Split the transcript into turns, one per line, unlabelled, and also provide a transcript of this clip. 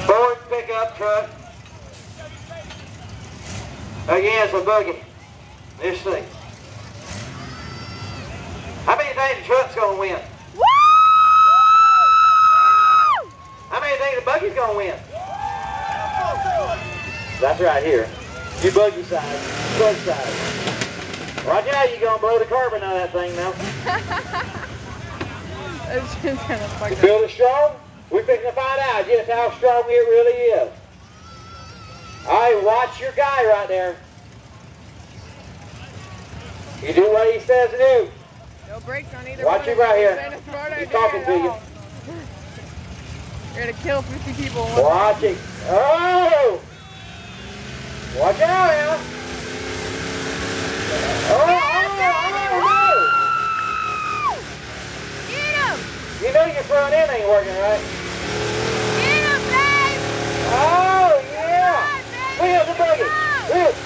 Ford pickup truck against a buggy. Let's see. How many think the truck's gonna win?
Woo!
How many think the buggy's gonna win? That's right here. You buggy side. Buggy side. Watch out, you're gonna blow the carbon out of that thing now.
It's just kind of fucked
You
up.
feel it strong? We're fixing to find out just how strong it really is. Alright, watch your guy right there. You do what he says to do.
No brakes on either
Watch
one.
him right here.
He's
talking to you.
You're gonna kill 50 people in one
Watch it. Oh! Watch out now. Oh!
Get him!
You know your front end ain't working right.
Get him, babe!
Oh, yeah!
Come on, baby.
Wheels the buggy.
Go!
Wheels.